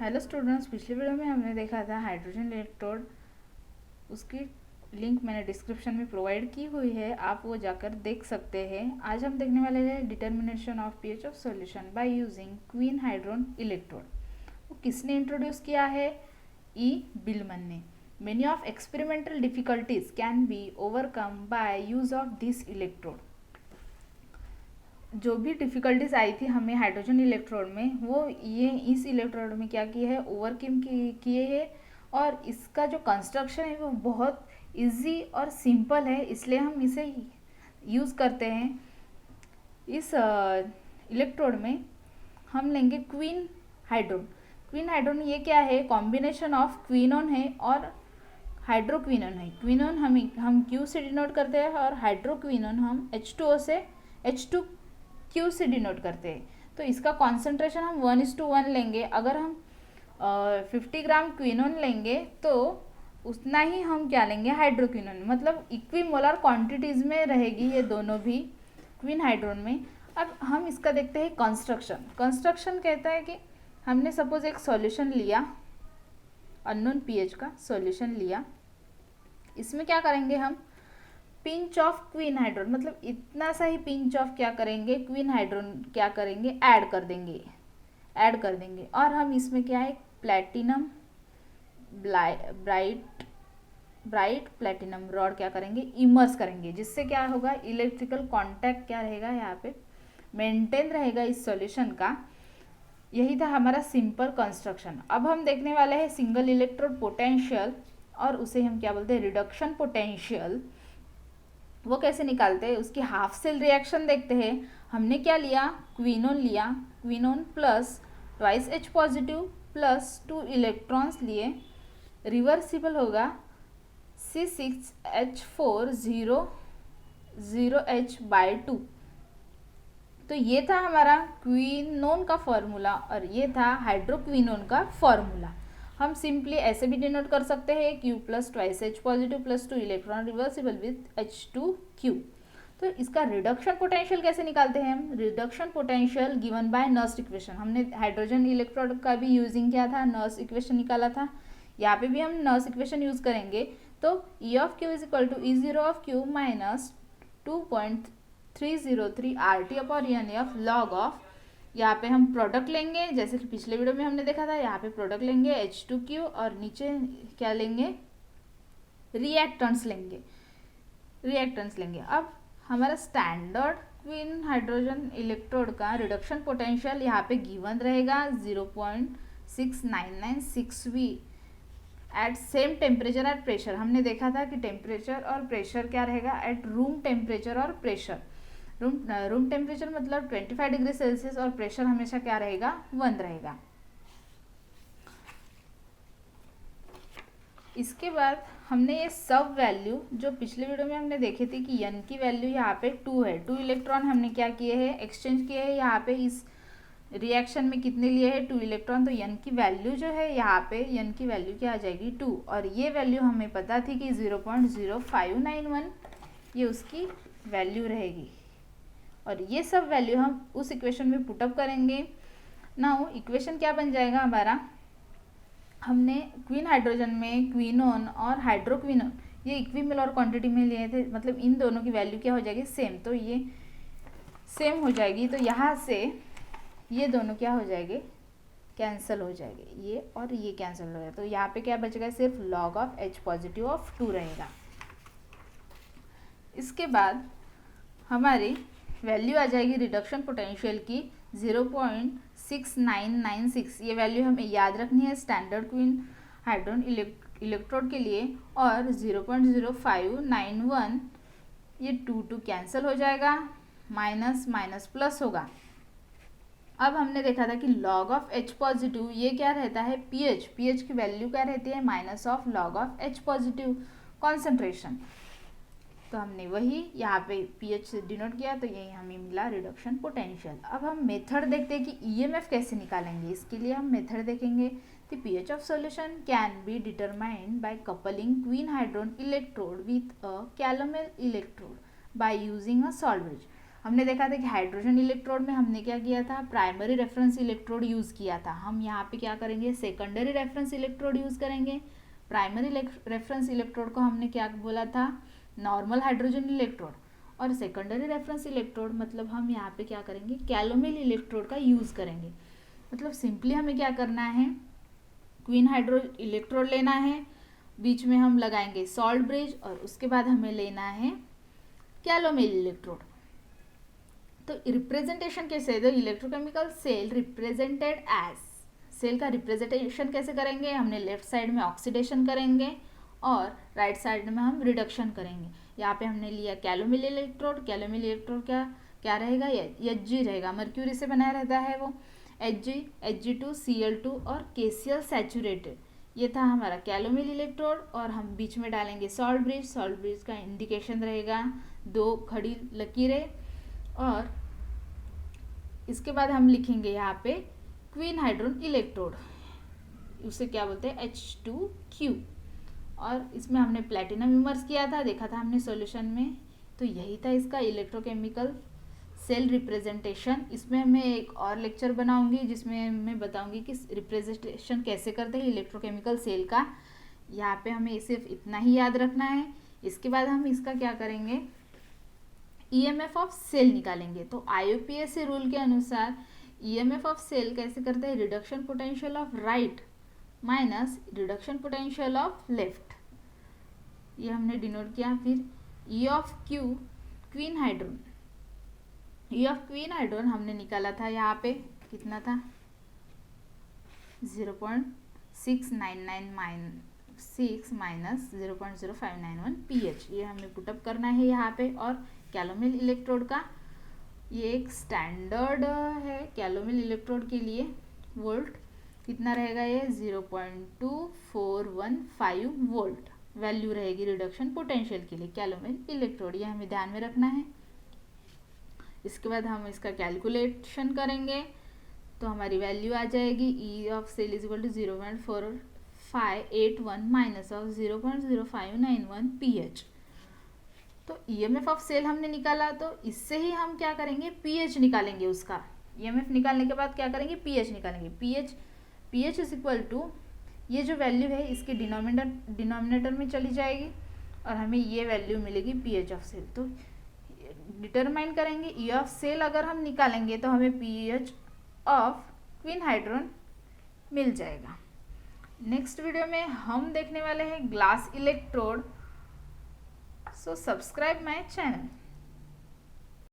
Hello students, पिछले video में हमने देखा था हाइड्रोजन इलेक्ट्रोड। उसकी लिंक मैंने डिस्क्रिप्शन में प्रोवाइड की हुई है, आप वो जाकर देख सकते हैं। आज हम देखने वाले हैं determination of pH of solution by using queen hydrogen electrode. वो किसने इंट्रोड्यूस किया है? ई बिलमन ने। Many of experimental difficulties can be overcome by use of this electrode. जो भी डिफ़िकल्टीज आई थी हमें हाइड्रोजन इलेक्ट्रोड में, वो ये इस इलेक्ट्रोड में क्या किए है, ओवरकम किए है। और इसका जो कंस्ट्रक्शन है वो बहुत इजी और सिंपल है, इसलिए हम इसे यूज़ करते हैं। इस इलेक्ट्रोड में हम लेंगे क्वीन हाइड्रोन। क्वीन हाइड्रोन ये क्या है? कॉम्बिनेशन ऑफ क्वीनोन है और हाइड्रोक्विनोन है। क्वीनोन हम क्यू से डिनोट करते हैं और हाइड्रोक्विनोन हम H2O से H2Q से डिनोट करते हैं। तो इसका कॉन्सेंट्रेशन हम 1:1 लेंगे। अगर हम 50 ग्राम क्विनोन लेंगे तो उतना ही हम क्या लेंगे, हाइड्रोक्विनोन। मतलब इक्विमोलर क्वांटिटीज़ में रहेगी ये दोनों भी क्वीन हाइड्रोन में। अब हम इसका देखते हैं कंस्ट्रक्शन कहता है कि हमने सपोज एक सॉल्यूशन लिया, अननोन पीएच का सॉल्यूशन लिया। इसमें क्या करेंगे हम? पिंच ऑफ क्वीन हाइड्रोन, मतलब इतना सा ही पिंच ऑफ क्या करेंगे, क्वीन हाइड्रोन क्या करेंगे, ऐड कर देंगे। और हम इसमें क्या है, प्लैटिनम ब्राइट प्लैटिनम रॉड क्या करेंगे, इमर्स करेंगे। जिससे क्या होगा, इलेक्ट्रिकल कांटेक्ट क्या रहेगा, यहाँ पे मेंटेन रहेगा इस सॉल्यूशन का। यही था हमारा सिंपल कंस्ट्रक्शन। अब हम देखने वाले हैं सिंगल इलेक्ट्रोड पोटेंशियल, और उसे हम क्या बोलते हैं, रिडक्शन पोटेंशियल। वो कैसे निकालते हैं, उसकी हाफ सेल रिएक्शन देखते हैं। हमने क्या लिया, quinone plus twice H positive plus 2 electrons लिए। रिवर्सिबल होगा C6H4 0H/2। तो ये था हमारा क्वीनोन का फॉर्मूला और ये था हाइड्रोक्विनोन का फॉर्मूला। हम सिंपली ऐसे भी डिनोट कर सकते हैं, Q plus twice H positive plus 2 electron reversible with H2Q। तो इसका रिडक्शन पोटेंशियल कैसे निकालते हैं हम? Reduction potential given by Nernst equation. हमने हाइड्रोजन इलेक्ट्रोड का भी यूजिंग किया था, नर्स इक्वेशन निकाला था। यहाँ पे भी हम नर्स इक्वेशन यूज करेंगे। तो E of Q is equal to E0 of Q minus 2.303 RT/n of log of, यहाँ पे हम प्रोडक्ट लेंगे, जैसे कि पिछले वीडियो में हमने देखा था। यहाँ पे प्रोडक्ट लेंगे H2Q और नीचे क्या लेंगे, रिएक्टेंट्स लेंगे। अब हमारा स्टैंडर्ड क्वीन हाइड्रोजन इलेक्ट्रोड का रिडक्शन पोटेंशियल यहाँ पे गिवन रहेगा 0.6996V at same temperature at pressure. हमने देखा था कि टेम्परेचर और प्रेशर क्या रहेगा, एट रूम टेम्परेचर और प्रेशर। रूम टेम्परेचर मतलब 25 डिग्री सेल्सियस और प्रेशर हमेशा क्या रहेगा, 1 रहेगा। इसके बाद हमने ये सब वैल्यू जो पिछले वीडियो में हमने देखे थे कि n की वैल्यू यहाँ पे 2 है, 2 इलेक्ट्रॉन हमने क्या किए हैं, एक्सचेंज किए हैं। यहाँ पे इस रिएक्शन में कितने लिए हैं, 2 इलेक्ट्रॉन। तो n की वैल्यू जो है यहाँ पे, n की वैल्यू क्या आ जाएगी, 2। और ये वैल्यू हमें पता थी कि 0.0591 ये उसकी वैल्यू रहेगी। और ये सब वैल्यू हम उस इक्वेशन में पुटअप करेंगे। नाउ इक्वेशन क्या बन जाएगा हमारा, हमने क्वीन हाइड्रोजन में क्वीनोन और हाइड्रोक्विनोन ये इक्विमोलर क्वांटिटी में लिए थे, मतलब इन दोनों की वैल्यू क्या हो जाएगी, सेम। तो ये सेम हो जाएगी, तो यहाँ से ये दोनों क्या हो जाएंगे, कैंसिल हो जाएंगे, ये और ये कैंसिल हो जाएगा। तो यहाँ पे क्या बचेगा, सिर्फ log of H positive of 2 रहेगा। इसके बाद हमारी वैल्यू आ जाएगी रिडक्शन पोटेंशियल की 0.6996। ये वैल्यू हमें याद रखनी है स्टैंडर्ड क्वीन हाइड्रोजन इलेक्ट्रोड के लिए। और 0.0591 ये 2 कैंसिल हो जाएगा, माइनस प्लस होगा। अब हमने देखा था कि लॉग ऑफ H पॉजिटिव ये क्या रहता है, पीएच की वैल्यू क्या रहती है, minus of log of H positive concentration. तो हमने वही यहाँ पे पीएच से डिनोट किया, तो यही हमें मिला रिडक्शन पोटेंशियल। अब हम मेथड देखते हैं कि ईएमएफ कैसे निकालेंगे। इसके लिए हम मेथड देखेंगे। The pH of solution can be determined by coupling quinhydrone electrode with a calomel electrode by using a salvage. हमने देखा था कि हाइड्रोजन इलेक्ट्रोड में हमने क्या किया था, प्राइमरी रेफरेंस इलेक्ट्रोड यूज़ किया था। हम यहाँ पे क्या करेंगे, सेकेंडरी रेफरेंस इलेक्ट्रोड यूज़ करेंगे। प्राइमरी रेफरेंस इलेक्ट्रोड को हमने क्या बोला था, नॉर्मल हाइड्रोजन इलेक्ट्रोड, और सेकेंडरी रेफरेंस इलेक्ट्रोड मतलब हम यहाँ पे क्या करेंगे, कैलोमिल इलेक्ट्रोड का यूज़ करेंगे। मतलब सिंपली हमें क्या करना है, क्वीन हाइड्रो इलेक्ट्रोड लेना है, बीच में हम लगाएंगे सॉल्ट ब्रिज, और उसके बाद हमें लेना है कैलोमिल इलेक्ट्रोड। तो रिप्रेजेंटेशन कैसे है, the electrochemical cell represented as, cell का रिप्रेजेंटेशन कैसे करेंगे, हमने लेफ्ट साइड में ऑक्सीडेशन करेंगे और राइट साइड में हम रिडक्शन करेंगे। यहाँ पे हमने लिया कैलोमिल इलेक्ट्रोड, कैलोमिल इलेक्ट्रोड क्या रहेगा, Hg रहेगा, मर्क्यूरी से बनाया रहता है वो, Hg2 Cl2 और KCl सैचुरेटेड, ये था हमारा कैलोमिल इलेक्ट्रोड। और हम बीच में डालेंगे सॉल्ट ब्रिज, सॉल्ट ब्रिज का इंडिकेशन रहेगा 2 खड़ी लकीरें, और इसके बाद हम लिखेंगे यहाँ पे क्वीन हाइड्रोजन इलेक्ट्रोड, उसे क्या बोलते हैं, H2Q, और इसमें हमने प्लेटिनम इमर्स किया था, देखा था हमने सॉल्यूशन में। तो यही था इसका इलेक्ट्रोकेमिकल सेल रिप्रेजेंटेशन। इसमें मैं एक और लेक्चर बनाऊंगी जिसमें मैं बताऊंगी कि रिप्रेजेंटेशन कैसे करते हैं इलेक्ट्रोकेमिकल सेल का। यहाँ पे हमें सिर्फ इतना ही याद रखना है। इसके बाद हम इसका क्या करेंगे, EMF ऑफ सेल निकालेंगे। तो IUPAC रूल के अनुसार EMF ऑफ सेल कैसे करते हैं, reduction potential of right minus reduction potential of left, ये हमने डिनोट किया। फिर E of Q queen hydrogen, E of queen hydrogen हमने निकाला था, यहाँ पे कितना था 0.699 माइनस 0.0591 pH, ये हमें पुटअप करना है यहाँ पे। और कैलोमिल इलेक्ट्रोड का ये एक स्टैंडर्ड है, कैलोमिल इलेक्ट्रोड के लिए वोल्ट कितना रहेगा, ये 0.2415 वोल्ट वैल्यू रहेगी रिडक्शन पोटेंशियल के लिए कैलोमिल इलेक्ट्रोड, ये हमें ध्यान में रखना है। इसके बाद हम इसका कैलकुलेशन करेंगे तो हमारी वैल्यू आ जाएगी E of cell is equal to 0.4581 minus of 0.0591 pH। तो EMF ऑफ सेल हमने निकाला, तो इससे ही हम क्या करेंगे, pH निकालेंगे उसका। EMF निकालने के बाद क्या करेंगे, pH निकालेंगे। pH इज इक्वल टू, ये जो वैल्यू है इसके डिनोमिनेटर में चली जाएगी और हमें ये वैल्यू मिलेगी pH ऑफ सेल। तो डिटरमाइन करेंगे E ऑफ सेल अगर हम निकालेंगे तो हमें pH ऑफ क्वीन हाइड्रोजन मिल जाएगा। नेक्स्ट वीडियो में हम देखने वाले हैं glass electrode. So subscribe my channel.